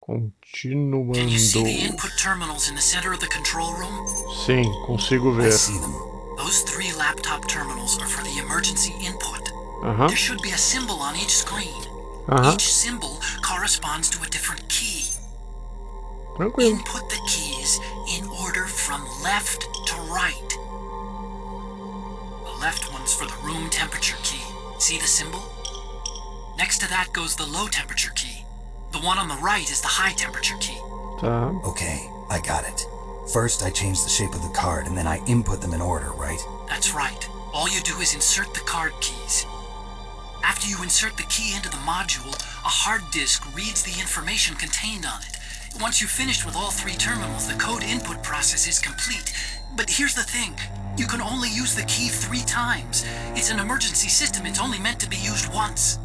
Continuando. Can you see the input terminals in the center of the control room? Sim, consigo ver. I see them. Those 3 laptop terminals are for the emergency input. There should be a symbol on each screen. Each symbol corresponds to a different key. Tranquilo. Input the keys in order from left to right. The left one's for the room temperature key. See the symbol? Next to that goes the low temperature key. The one on the right is the high temperature key. Tá. Okay, I got it. First, I change the shape of the card, and then I input them in order, right? That's right. All you do is insert the card keys. After you insert the key into the module, a hard disk reads the information contained on it. Once you've finished with all 3 terminals, the code input process is complete. But here's the thing. You can only use the key 3 times. It's an emergency system. It's only meant to be used once.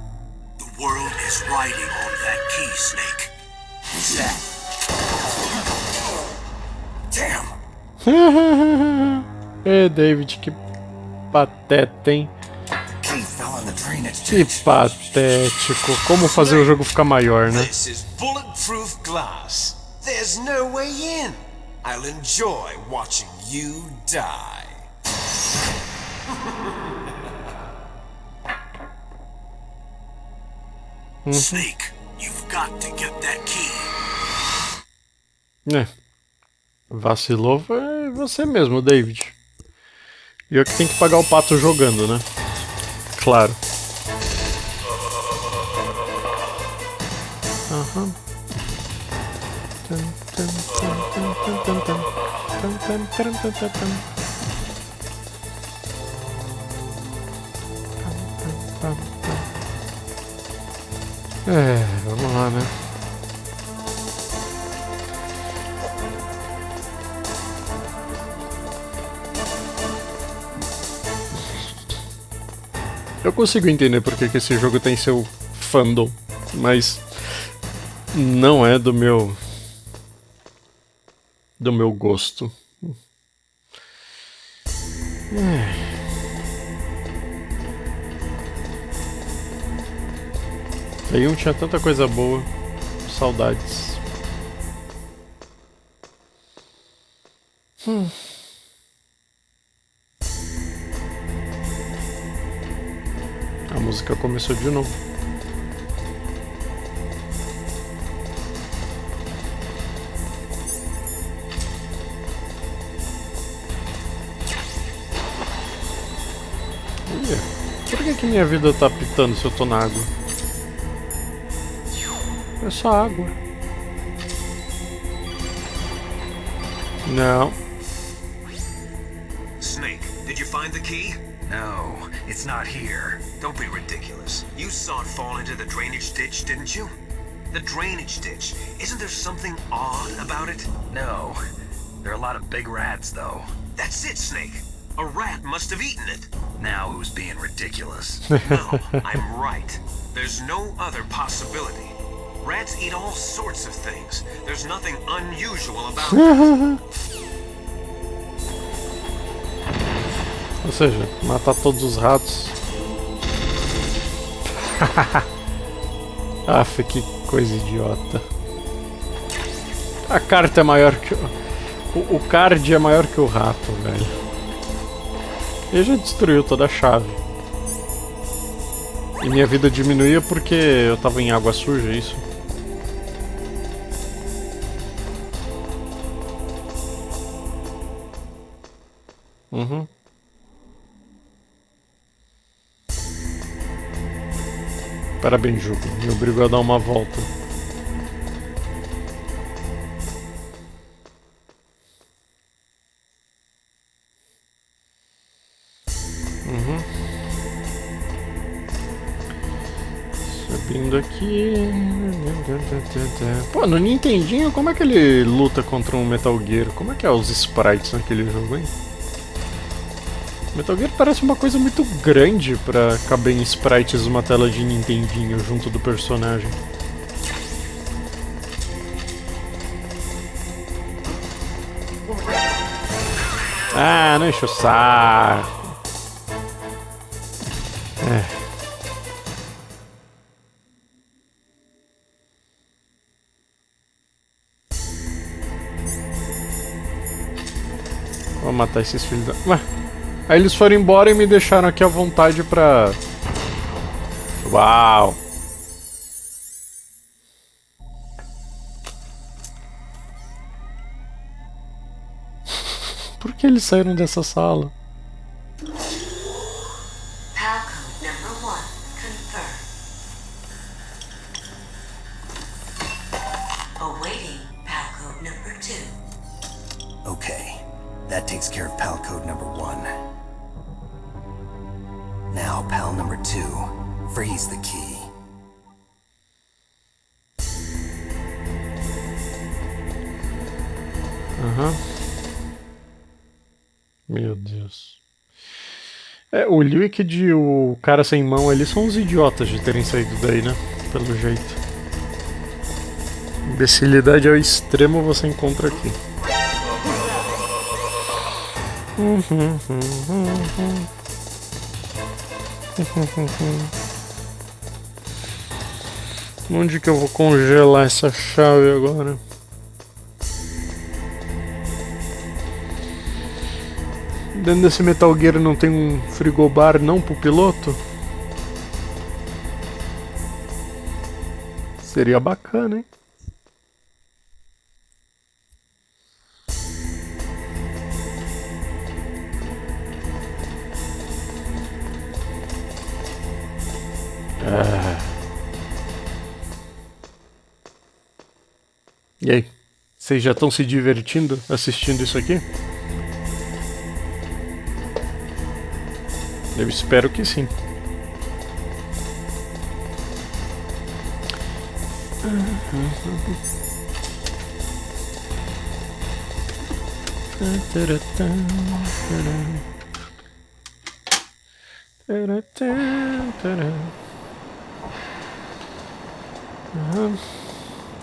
The world is riding on that key, Snake. Who's that? Damn! David, que pateta, hein? Key fell in the drainage Que ditch. patético. Como fazer o jogo ficar maior, né? This is bulletproof glass. There's no way in. I'll enjoy watching you die. Snake, you've got to get that key. Vacilou foi você mesmo, David. E eu que tenho que pagar o pato jogando, né? Claro. Vamos lá, né? Eu consigo entender porque que esse jogo tem seu fandom, mas não é do meu gosto. Play 1 tinha tanta coisa boa, saudades. A música começou de novo. Por que minha vida tá pitando se eu tô na água? É só água. Não. Snake, did you find the key? No, it's not here. Don't be ridiculous. You saw it fall into the drainage ditch, didn't you? The drainage ditch. Isn't there something odd about it? No. There are a lot of big rats, though. That's it, Snake. A rat must have eaten it. Now who's being ridiculous? No, I'm right. There's no other possibility. Rats eat all sorts of things. There's nothing unusual about it. Ou seja, matar todos os ratos. Aff, que coisa idiota. A carta é maior que o card é maior que o rato, velho. Ele já destruiu toda a chave. E minha vida diminuía porque eu tava em água suja, é isso? Parabéns, jogo. Me obrigou a dar uma volta. Subindo aqui. Pô, no Nintendinho, como é que ele luta contra um Metal Gear? Como é que é os sprites naquele jogo, hein? Metal Gear parece uma coisa muito grande pra caber em sprites uma tela de Nintendinho junto do personagem. Ah, não enche o saco. Vou matar esses filhos da... Ué. Aí eles foram embora e me deixaram aqui à vontade pra... Uau! Por que eles saíram dessa sala? Palcode number 1 confirmed. Awaiting palcode number 2. Okay, that takes care of pal code number 1. Now, pal number 2, freeze the key. Aham. Meu Deus. É, o Liquid e o cara sem mão ali são uns idiotas de terem saído daí, né? Pelo jeito. Imbecilidade ao extremo você encontra aqui. Onde que eu vou congelar essa chave agora? Dentro desse Metal Gear não tem um frigobar não pro piloto? Seria bacana, hein? E aí? Vocês já estão se divertindo assistindo isso aqui? Eu espero que sim.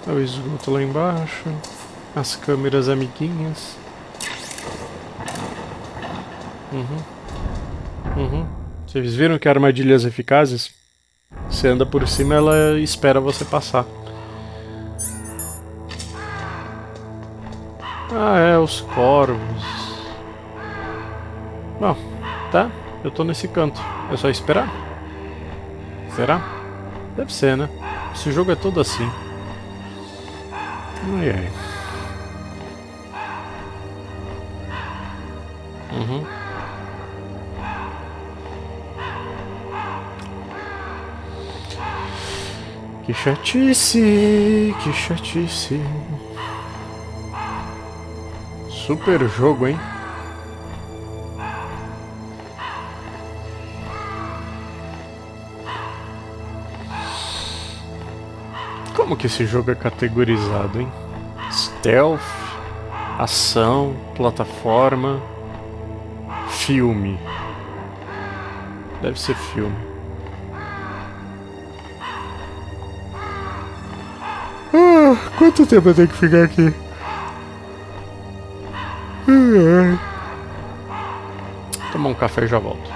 O esgoto lá embaixo. As câmeras amiguinhas. Vocês viram que armadilhas eficazes? Você anda por cima, ela espera você passar. Ah, é, os corvos. Bom, tá. Eu tô nesse canto. É só esperar? Será? Deve ser, né? Esse jogo é todo assim. Ai, ai. Que chatice, que chatice. Super jogo, hein? Como que esse jogo é categorizado, hein? Stealth, ação, plataforma, filme. Deve ser filme. Quanto tempo eu tenho que ficar aqui? Tomar um café e já volto.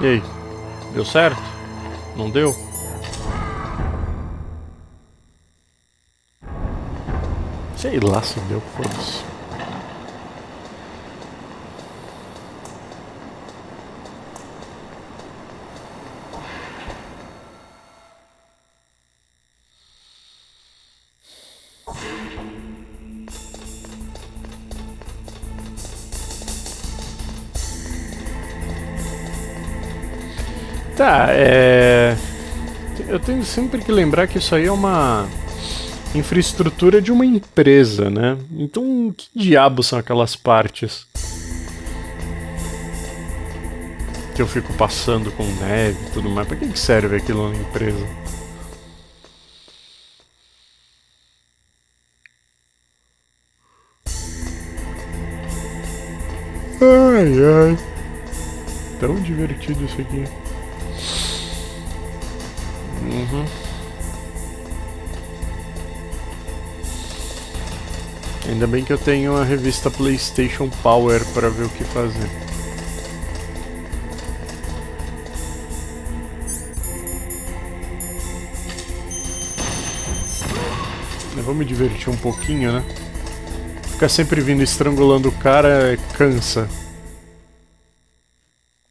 E aí? Deu certo? Não deu? Sei lá se deu, foda-se. Tá, eu tenho sempre que lembrar que isso aí é uma infraestrutura de uma empresa, né? Então, que diabo são aquelas partes que eu fico passando com neve e tudo mais? Pra que serve aquilo na empresa? Ai, ai. Tão divertido isso aqui. Ainda bem que eu tenho a revista PlayStation Power para ver o que fazer. vou me divertir um pouquinho, né? Ficar sempre vindo estrangulando o cara cansa.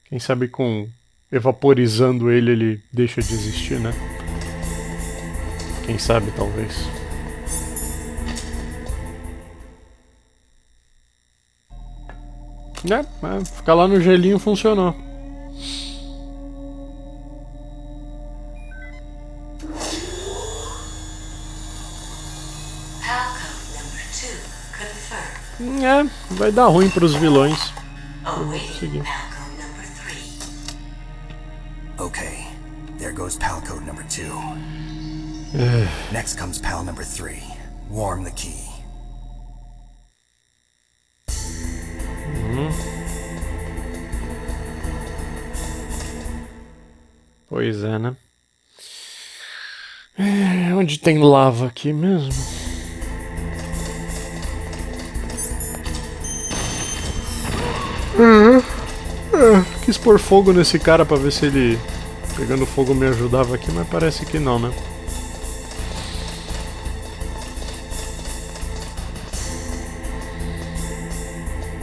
Quem sabe com evaporizando ele deixa de existir, né? Quem sabe, talvez. Ficar lá no gelinho funcionou. Vai dar ruim pros vilões. Seguir. Okay, there goes pal code number 2. Next comes pal number 3. Warm the key. Pois é, né? Onde tem lava aqui mesmo? Quis pôr fogo nesse cara pra ver se ele pegando fogo me ajudava aqui, mas parece que não, né?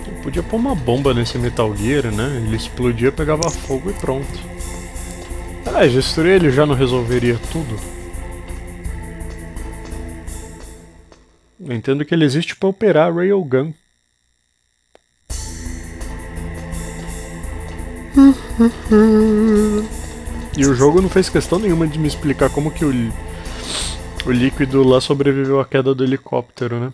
Eu podia pôr uma bomba nesse Metal Gear, né? Ele explodia, pegava fogo e pronto. Destruir ele já não resolveria tudo? Eu entendo que ele existe pra operar a Railgun. E o jogo não fez questão nenhuma de me explicar como que o líquido lá sobreviveu à queda do helicóptero, né?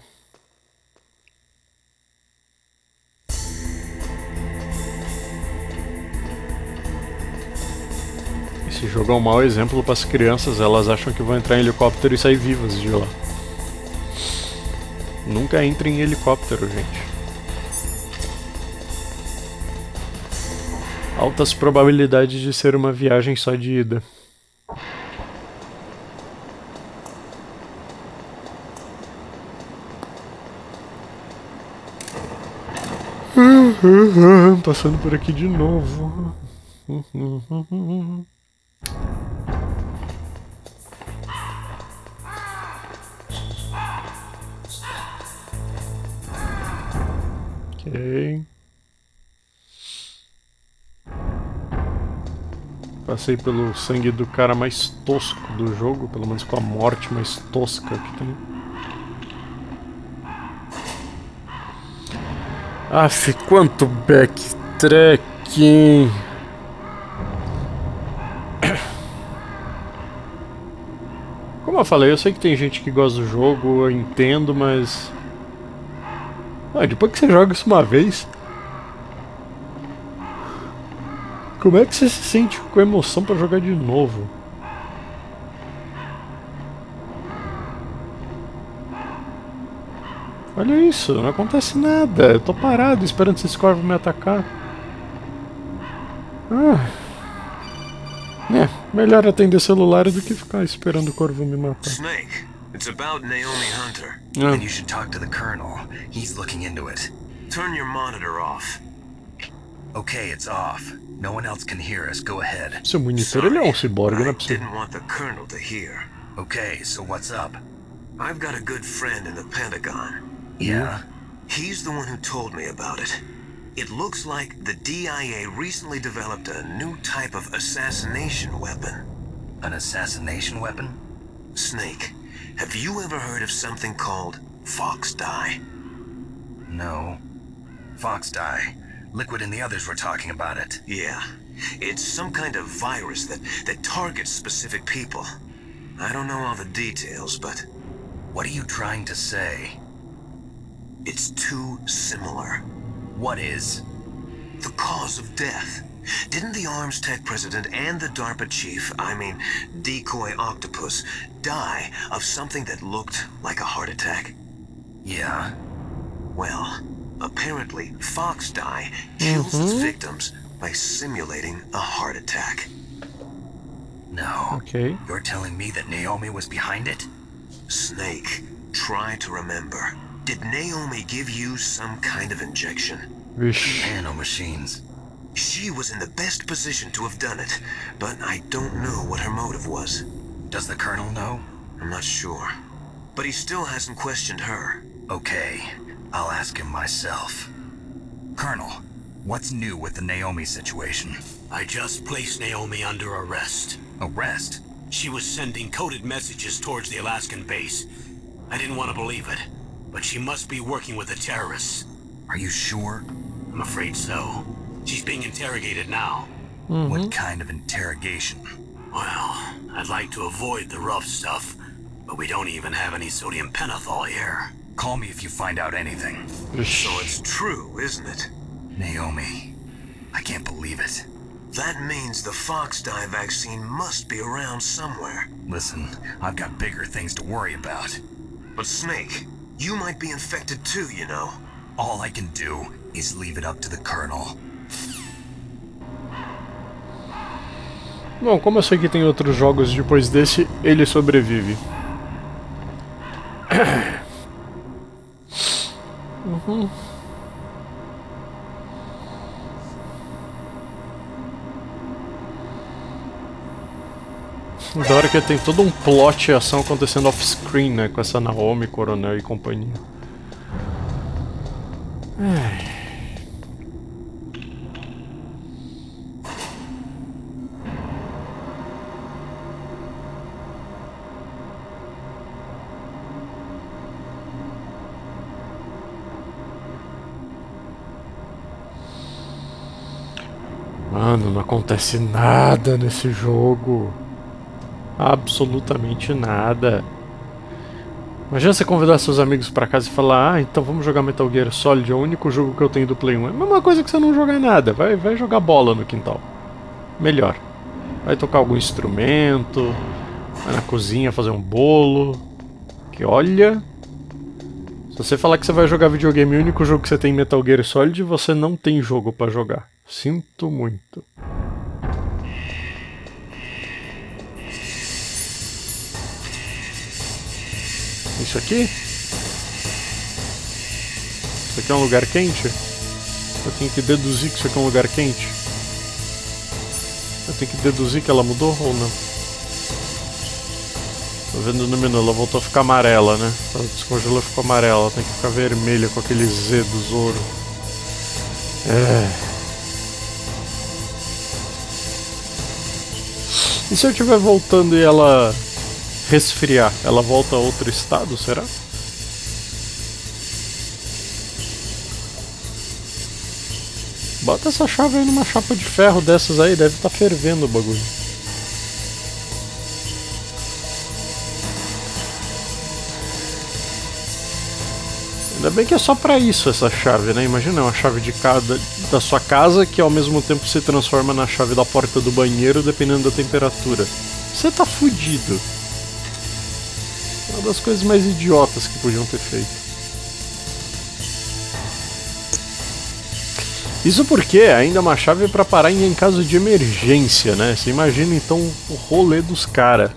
Esse jogo é um mau exemplo para as crianças, elas acham que vão entrar em helicóptero e sair vivas de lá. Nunca entre em helicóptero, gente. Altas probabilidades de ser uma viagem só de ida. Passando por aqui de novo. Ok. Passei pelo sangue do cara mais tosco do jogo, pelo menos com a morte mais tosca que tem. Aff, quanto backtracking! Como eu falei, eu sei que tem gente que gosta do jogo, eu entendo, mas... depois que você joga isso uma vez... Como é que você se sente com emoção pra jogar de novo? Olha isso, não acontece nada. Eu tô parado esperando esses corvos me atacar. Melhor atender celular do que ficar esperando o corvo me matar. Snake, it's about Naomi Hunter. Then you should talk to the Colonel. He's looking into it. Turn your monitor off. Okay, it's off. No one else can hear us. Go ahead. Seu monitor, ele é um ciborgue, não é I possível. didn't want the Colonel to hear. Okay, so what's up? I've got a good friend in the Pentagon. Yeah? He's the one who told me about it. It looks like the DIA recently developed a new type of assassination weapon. An assassination weapon? Snake, have you ever heard of something called Fox Dye? No. Fox dye. Liquid and the others were talking about it. Yeah. It's some kind of virus that targets specific people. I don't know all the details, but... What are you trying to say? It's too similar. What is? The cause of death. Didn't the Arms Tech president and the DARPA chief, Decoy Octopus, die of something that looked like a heart attack? Yeah. Well, apparently Fox Dye kills its victims by simulating a heart attack. No. Okay. You're telling me that Naomi was behind it? Snake, try to remember. Did Naomi give you some kind of injection? Vixe. Nanomachines. She was in the best position to have done it, but I don't know what her motive was. Does the Colonel know? I'm not sure. but he still hasn't questioned her. Okay, I'll ask him myself. Colonel, what's new with the Naomi situation? I just placed Naomi under arrest. Arrest? She was sending coded messages towards the Alaskan base. I didn't want to believe it, but she must be working with the terrorists. Are you sure? I'm afraid so. She's being interrogated now. What kind of interrogation? Well, I'd like to avoid the rough stuff, but we don't even have any sodium pentothal here. Call me if you find out anything. So it's true, isn't it? Naomi, I can't believe it. That means the Fox dye vaccine must be around somewhere. Listen, I've got bigger things to worry about. But Snake, you might be infected too, you know. All I can do is leave it up to the Colonel. Bom, como eu sei que tem outros jogos depois desse, ele sobrevive. Da hora que tem todo um plot e ação acontecendo off-screen, né? Com essa Naomi, Coronel e companhia. Mano, não acontece nada nesse jogo. Absolutamente nada. Imagina você convidar seus amigos pra casa e falar: ah, então vamos jogar Metal Gear Solid, é o único jogo que eu tenho do Play 1. É a mesma coisa que você não jogar nada. Vai jogar bola no quintal. Melhor. Vai tocar algum instrumento. Vai na cozinha fazer um bolo. Que olha... Se você falar que você vai jogar videogame e o único jogo que você tem Metal Gear Solid, você não tem jogo pra jogar. Sinto muito. Isso aqui? Isso aqui é um lugar quente? Eu tenho que deduzir que isso aqui é um lugar quente? Eu tenho que deduzir que ela mudou ou não? Tô vendo no menu, ela voltou a ficar amarela, né? Ela descongelou e ficou amarela, ela tem que ficar vermelha com aquele Z do Zoro. E se eu estiver voltando e ela resfriar, ela volta a outro estado, será? Bota essa chave aí numa chapa de ferro dessas aí, deve estar fervendo o bagulho. Ainda bem que é só pra isso essa chave, né? Imagina uma chave de cada da sua casa que ao mesmo tempo se transforma na chave da porta do banheiro dependendo da temperatura. Você tá fudido. Uma das coisas mais idiotas que podiam ter feito. Isso porque ainda é uma chave pra parar em caso de emergência, né? Você imagina então o rolê dos caras.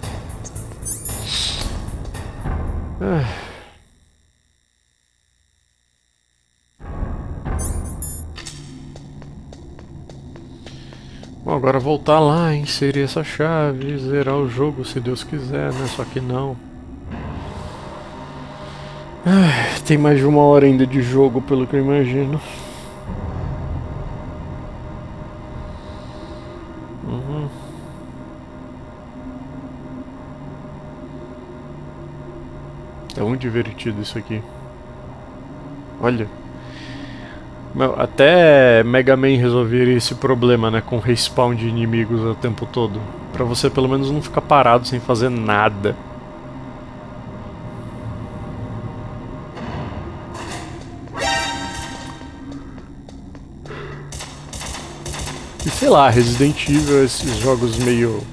Bom, agora voltar lá, inserir essa chave, zerar o jogo se Deus quiser, né? Só que não. Tem mais de 1 hora ainda de jogo, pelo que eu imagino. É muito divertido isso aqui. Olha. Meu, até Mega Man resolver esse problema, né, com respawn de inimigos o tempo todo. Pra você pelo menos não ficar parado sem fazer nada. E sei lá, Resident Evil, esses jogos meio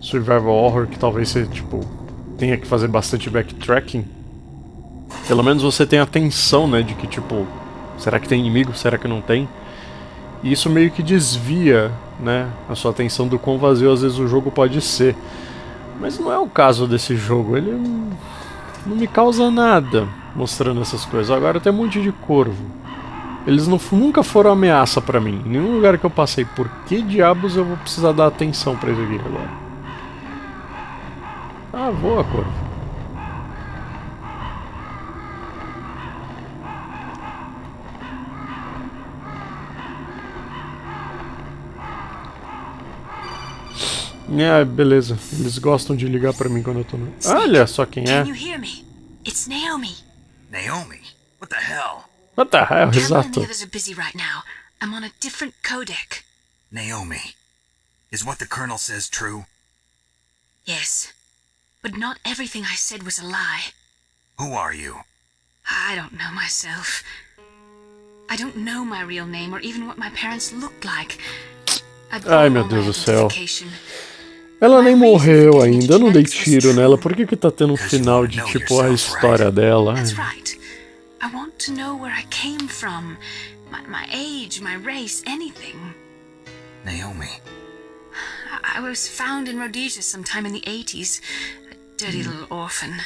survival horror que talvez você, tipo, tenha que fazer bastante backtracking. Pelo menos você tem a tensão, né, de que, tipo, será que tem inimigo? Será que não tem? E isso meio que desvia, né, a sua atenção do quão vazio às vezes o jogo pode ser. Mas não é o caso desse jogo, ele não me causa nada mostrando essas coisas. Agora tem um monte de corvo. Eles nunca foram ameaça pra mim. Em nenhum lugar que eu passei. Por que diabos eu vou precisar dar atenção pra isso aqui agora? Ah, voa, corvo. Beleza. Eles gostam de ligar pra mim quando eu tô no... Olha só quem é. Can you hear me? It's Naomi. Naomi? What the hell? What the hell? Cameron and Exato. the others are busy right now. I'm on a different codec. Naomi. Is what the Colonel says true? Yes. But not everything I said was a lie. Who are you? I don't know myself. I don't know my real name or even what my parents looked like. Ai, meu Deus do céu. Ela nem morreu ainda, eu não dei tiro nela. Por que tá tendo um final de tipo a história dela? That's right. I want to know where I came from. My age, my race, anything. Naomi. I was found in Rhodesia sometime in the 80s. A dirty little orphan.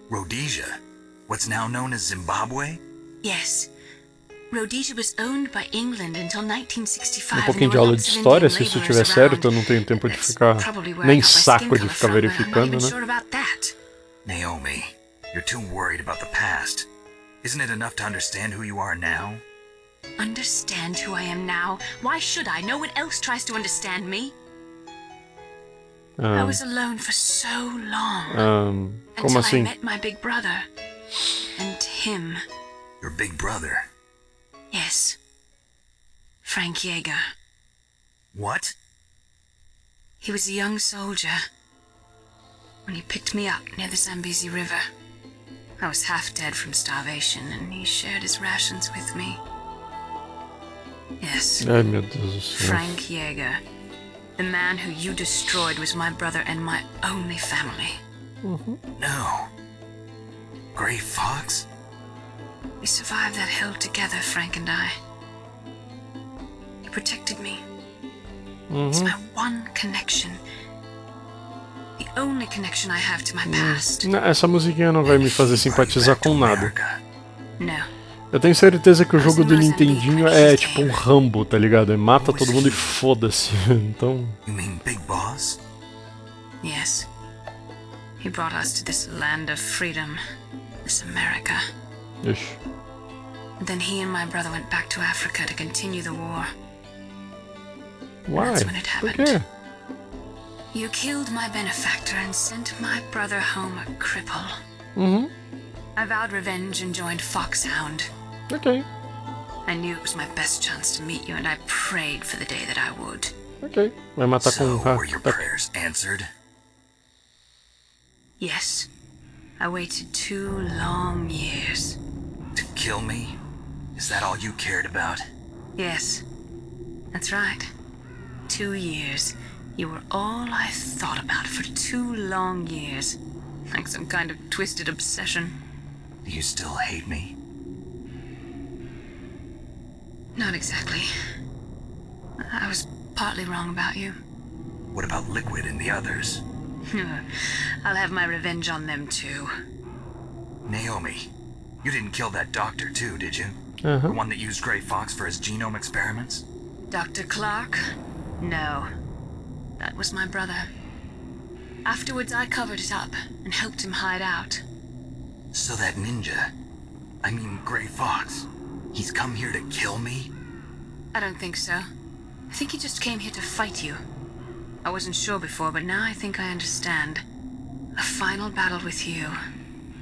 Rhodesia? What's now known as Zimbabwe? Yes. Rhodesia was owned by England until 1965. Um pouquinho de aula de história, se isso tiver certo, eu não tenho tempo de ficar... Nem saco de ficar verificando, né? Naomi, you're too worried about the past. Isn't it enough to understand who you are now? Understand who I am now? Why should I? No one else tries to understand me. I was alone for so long. Como until assim? I met my big brother. And him. Your big brother? Yes. Frank Yeager. What? He was a young soldier when he picked me up near the Zambezi River. I was half dead from starvation, and he shared his rations with me. Yes. Ai, meu Deus do céu. Frank Yeager. The man who you destroyed was my brother and my only family. No. Gray Fox? We survived that hell together, Frank and I. He protected me. It's my one connection. The only connection I have to my past. Essa musiquinha não vai me fazer simpatizar com nada. No. Eu tenho certeza que o jogo do Nintendinho é tipo um Rambo, tá ligado? É mata todo mundo e foda-se. Então... You mean Big Boss? Yes. He brought us to this land of freedom. This America. Ixi. Then he and my brother went back to Africa to continue the war. Why? That's when it Por happened. quê? You killed my benefactor and sent my brother home a cripple. I vowed revenge and joined Foxhound. Ok. I knew it was my best chance to meet you, and I prayed for the day that I would. Ok. Vai matar So, com... were your prayers answered? Yes. I waited 2 long years. To kill me? Is that all you cared about? Yes. That's right. 2 years. You were all I thought about for 2 long years. Like some kind of twisted obsession. Do you still hate me? Not exactly. I was partly wrong about you. What about Liquid and the others? I'll have my revenge on them too. Naomi, you didn't kill that doctor too, did you? Uh-huh. The one that used Gray Fox for his genome experiments? Dr. Clark? No. That was my brother. Afterwards, I covered it up and helped him hide out. So that ninja, I mean Gray Fox, he's come here to kill me? I don't think so. I think he just came here to fight you. I wasn't sure before, but now I think I understand. A final battle with you.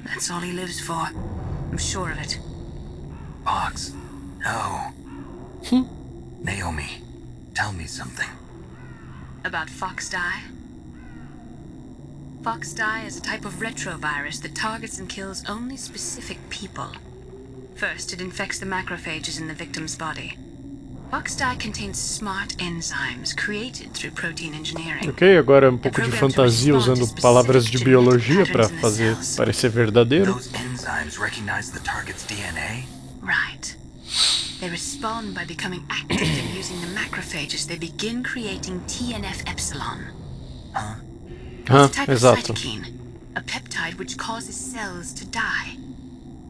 That's all he lives for. I'm sure of it. Fox, no. Naomi, tell me something. About Fox Die? Fox Die is a type of retrovirus that targets and kills only specific people. First, it infects the macrophages in the victim's body. Fox Die contains smart enzymes created through protein engineering. Ok, agora um pouco de fantasia usando palavras de biologia para fazer parecer verdadeiro. Those enzymes recognize the target's DNA? Right. They respond by becoming active and using the macrophages. They begin creating TNF-epsilon. It's a type of Exato. cytokine, a peptide which causes cells to die.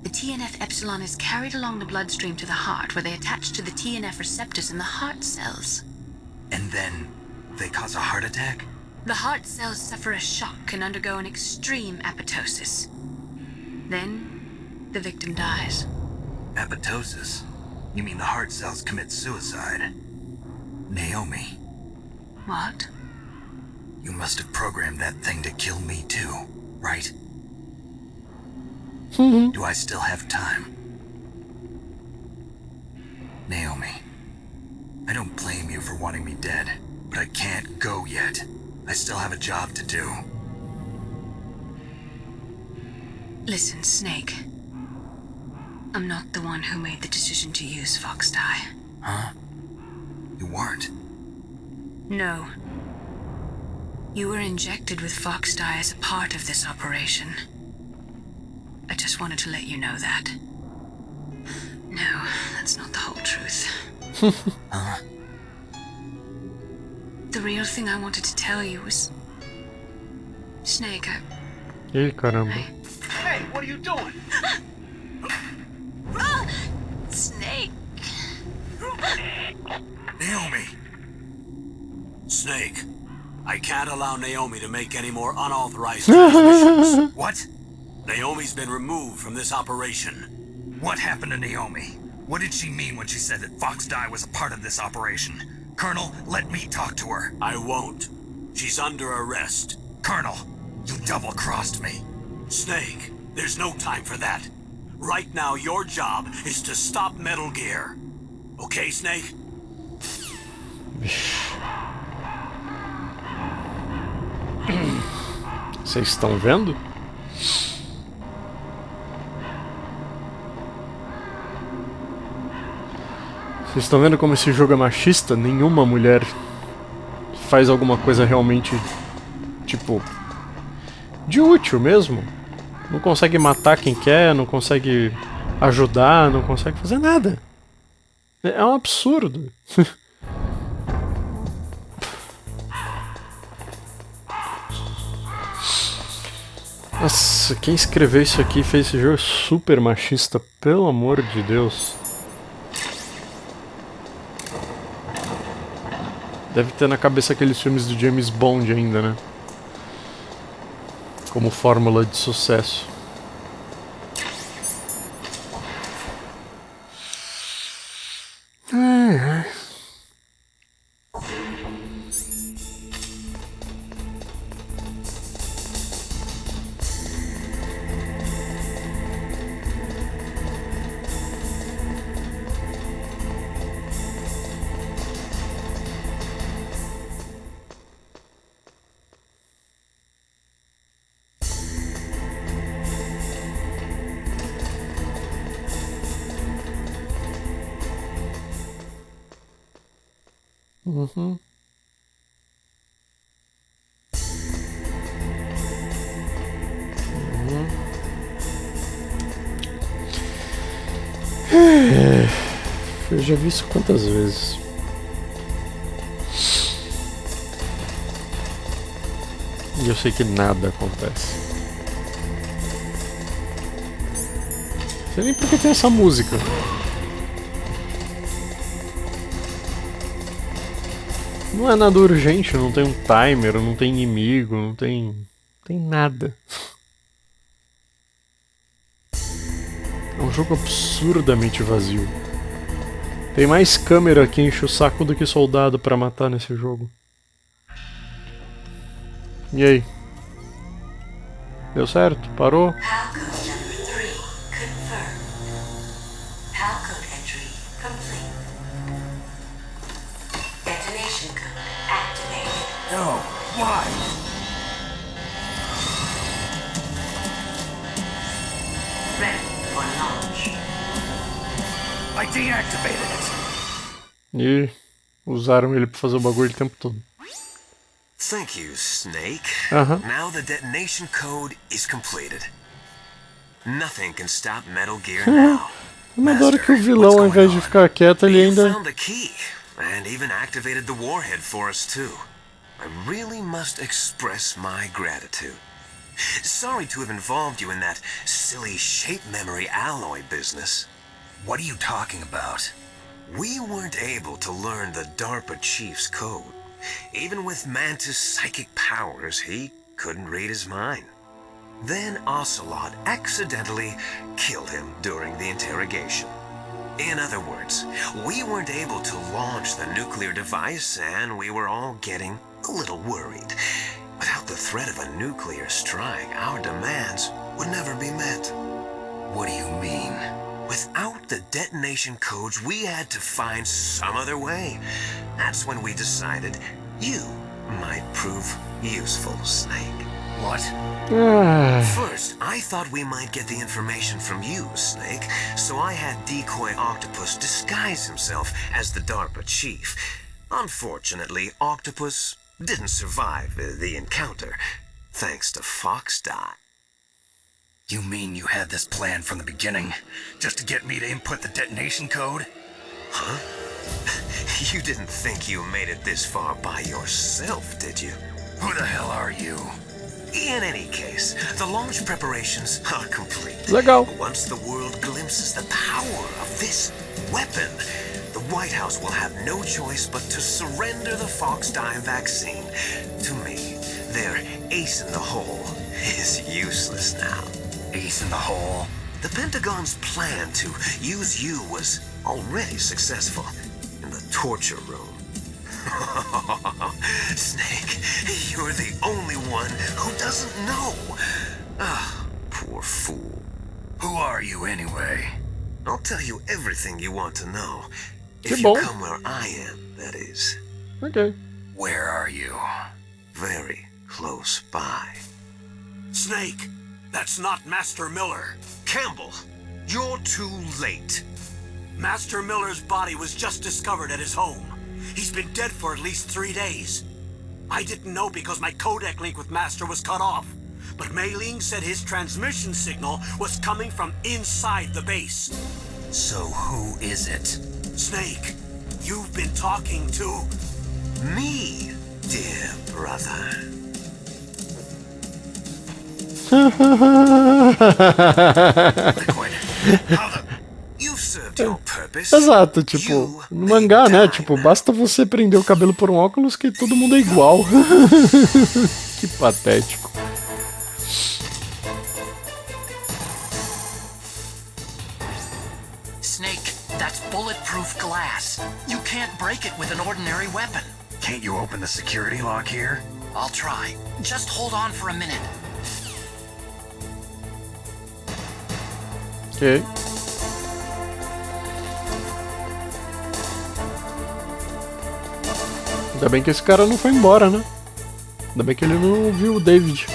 The TNF-epsilon is carried along the bloodstream to the heart, where they attach to the TNF receptors in the heart cells. And then they cause a heart attack? The heart cells suffer a shock and undergo an extreme apoptosis. Then, the victim dies. Apoptosis? You mean the heart cells commit suicide? Naomi, What? You must have programmed that thing to kill me too, right? Do I still have time? Naomi, I don't blame you for wanting me dead, but I can't go yet. I still have a job to do. Listen, Snake. I'm not the one who made the decision to use Foxdie. Huh? You weren't? No. You were injected with Foxdie as a part of this operation. I just wanted to let you know that. No, that's not the whole truth. Huh? The real thing I wanted to tell you was... Snake, Ih, caramba. Hey, what are you doing? Snake! Naomi! Snake, I can't allow Naomi to make any more unauthorized transmissions. What? Naomi's been removed from this operation. What happened to Naomi? What did she mean when she said that Foxdie was a part of this operation? Colonel, let me talk to her. I won't. She's under arrest. Colonel, you double-crossed me. Snake, there's no time for that. Right now, your job is to stop Metal Gear. Okay, Snake? Vocês estão vendo? Vocês estão vendo como esse jogo é machista? Nenhuma mulher faz alguma coisa realmente, tipo, de útil mesmo. Não consegue matar quem quer, não consegue ajudar, não consegue fazer nada. É um absurdo. Nossa, quem escreveu isso aqui fez esse jogo super machista, pelo amor de Deus. Deve ter na cabeça aqueles filmes do James Bond ainda, né? Como fórmula de sucesso. Ai, ai. Uhum. Eu já vi isso quantas vezes. E eu sei que nada acontece. Não sei nem porque tem essa música. Não é nada urgente, não tem um timer, não tem inimigo, não tem nada. É um jogo absurdamente vazio. Tem mais câmera que enche o saco do que soldado pra matar nesse jogo. E aí? Deu certo? Parou? No, why? Ready for launch. I deactivated it. E usaram ele pra fazer o bagulho o tempo todo. Thank you, Snake. Aham. Now the detonation code is completed. Nothing can stop Metal Gear now. Eu adoro que o Master, vilão, what's ao invés going de on? ficar quieto, ele You ainda... found the key, and even activated the warhead for us too. I really must express my gratitude. Sorry to have involved you in that silly shape memory alloy business. What are you talking about? We weren't able to learn the DARPA chief's code. Even with Mantis' psychic powers, he couldn't read his mind. Then Ocelot accidentally killed him during the interrogation. In other words, we weren't able to launch the nuclear device, and we were all getting a little worried. Without the threat of a nuclear strike, our demands would never be met. What do you mean? Without the detonation codes, we had to find some other way. That's when we decided you might prove useful, Snake. What? First, I thought we might get the information from you, Snake, so I had Decoy Octopus disguise himself as the DARPA chief. Unfortunately, Octopus didn't survive the encounter, thanks to Fox Die. You mean you had this plan from the beginning, just to get me to input the detonation code? Huh? You didn't think you made it this far by yourself, did you? Who the hell are you? In any case, the launch preparations are complete. Legal. Once the world glimpses the power of this weapon, the White House will have no choice but to surrender the Fox Die vaccine to me. Their ace in the hole is useless now. Ace in the hole? The Pentagon's plan to use you was already successful in the torture room. Snake, you're the only one who doesn't know. Ah, poor fool. Who are you anyway? I'll tell you everything you want to know. If C'est you bon. come where I am, that is. Ok. Where are you? Very close by. Snake, that's not Master Miller. Campbell, you're too late. Master Miller's body was just discovered at his home. He's been dead for at least 3 days. I didn't know because my codec link with Master was cut off. But Mei Ling said his transmission signal was coming from inside the base. So who is it? Snake, you've been talking to... Me, dear brother. Liquid. How the... You've served your purpose. Exato, tipo, no mangá, né? Tipo, basta você prender o cabelo por um óculos que todo mundo é igual. Que patético. Snake, that's bulletproof glass. You can't break it with an ordinary weapon. Can't you open the security lock here? I'll try. Just hold on for a minute. Ok. Ainda bem que esse cara não foi embora, né? Ainda bem que ele não viu o David.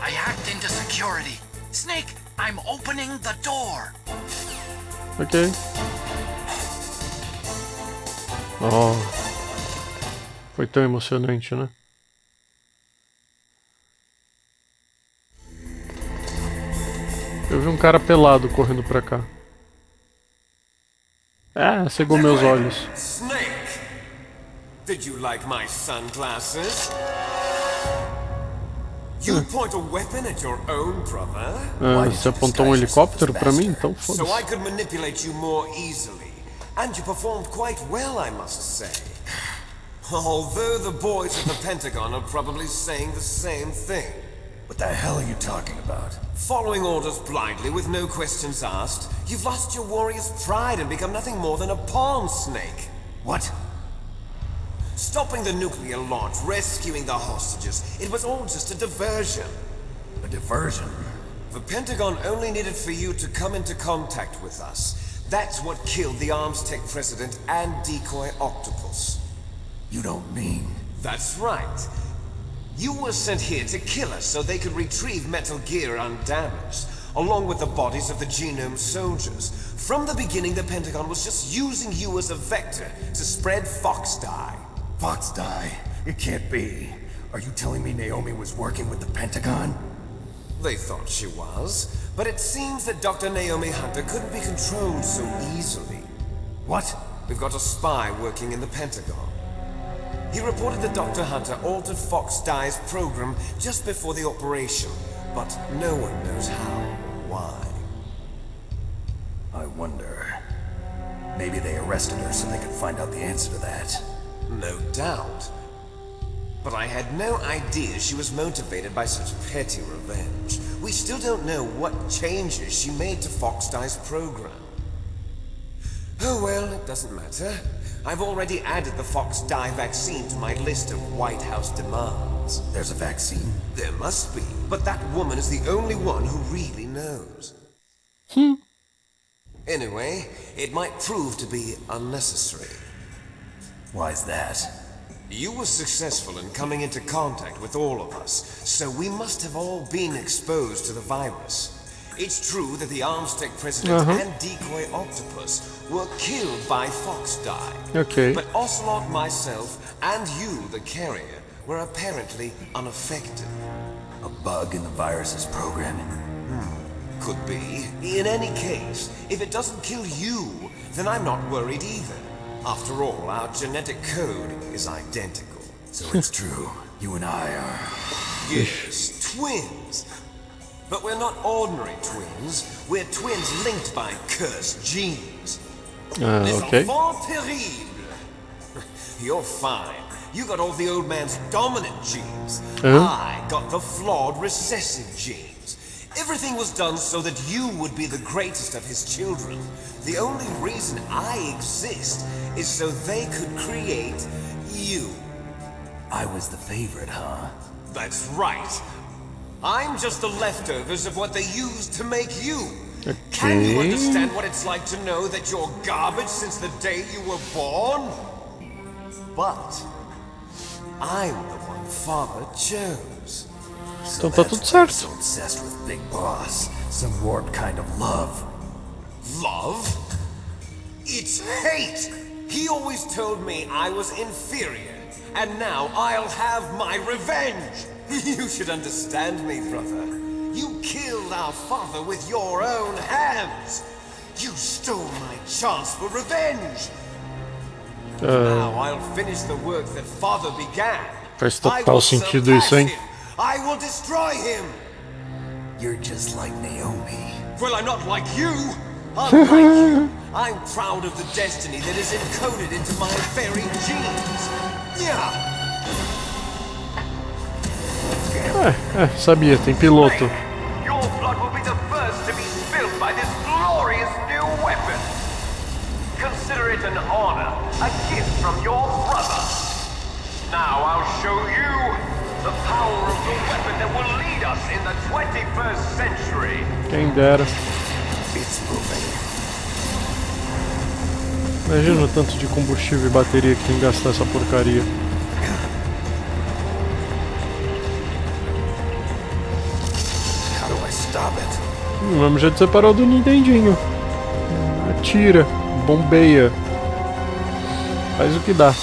I hacked into security. Snake, I'm opening the door. Ok. Oh. Foi tão emocionante, né? Eu vi um cara pelado correndo pra cá. Ah, cegou meus olhos. Snake! Did you like my sunglasses? You point a weapon at your own brother? Ah, você apontou um helicóptero pra mim? Então So I foda-se. could manipulate you more easily. And you performed quite well, I must say. Although the boys at the Pentagon are probably saying the same thing. What the hell are you talking about? Following orders blindly with no questions asked, you've lost your warrior's pride and become nothing more than a pawn, Snake. What? Stopping the nuclear launch, rescuing the hostages, it was all just a diversion. A diversion? The Pentagon only needed for you to come into contact with us. That's what killed the Arms Tech president and Decoy Octopus. You don't mean... That's right. You were sent here to kill us so they could retrieve Metal Gear undamaged, along with the bodies of the Genome soldiers. From the beginning, the Pentagon was just using you as a vector to spread Fox Die. Fox Die? It can't be. Are you telling me Naomi was working with the Pentagon? They thought she was, but it seems that Dr. Naomi Hunter couldn't be controlled so easily. What? We've got a spy working in the Pentagon. He reported that Dr. Hunter altered Fox Die's program just before the operation, but no one knows how or why. I wonder... Maybe they arrested her so they could find out the answer to that. No doubt. But I had no idea she was motivated by such petty revenge. We still don't know what changes she made to Fox Die's program. Oh well, it doesn't matter. I've already added the Fox Die vaccine to my list of White House demands. There's a vaccine? There must be, but that woman is the only one who really knows. Anyway, it might prove to be unnecessary. Why's that? You were successful in coming into contact with all of us, so we must have all been exposed to the virus. It's true that the Armstead president and decoy octopus were killed by Fox Die. Ok. But Ocelot, myself, and you, the carrier, were apparently unaffected. A bug in the virus's programming? Could be. In any case, if it doesn't kill you, then I'm not worried either. After all, our genetic code is identical. So it's true. You and I are... Yes, twins. But we're not ordinary twins. We're twins linked by cursed genes. Les ok. enfants terribles. You're fine. You got all the old man's dominant genes. I got the flawed recessive genes. Everything was done so that you would be the greatest of his children. The only reason I exist is so they could create you. I was the favorite, huh? That's right. I'm just the leftovers of what they used to make you. Okay. Can you understand what it's like to know that you're garbage since the day you were born? But I'm the one Father chose. So Então tá that's tudo why certo. you're so obsessed with Big Boss. Some warped kind of love. Love? It's hate! He always told me I was inferior, and now I'll have my revenge! You should understand me, brother. You killed our father with your own hands! You stole my chance for revenge! Now I'll finish the work that father began. Faz I total will sentido surpass isso, hein? him. I will destroy him! You're just like Naomi. Well, I'm not like you! Unlike you, I'm proud of the destiny that is encoded into my very genes! Yeah! Sabia, tem piloto. Your blood will be the first to be spilled by this glorious new weapon! Consider it an honor, a gift from your brother! Now I'll show you the power of the weapon that will lead us in the 21st century! Quem dera. It's moving. Imagina o tanto de combustível e bateria que tem que gastar essa porcaria. How do I stop it? O mesmo jeito separou do Nintendinho. Atira, bombeia. Faz o que dá.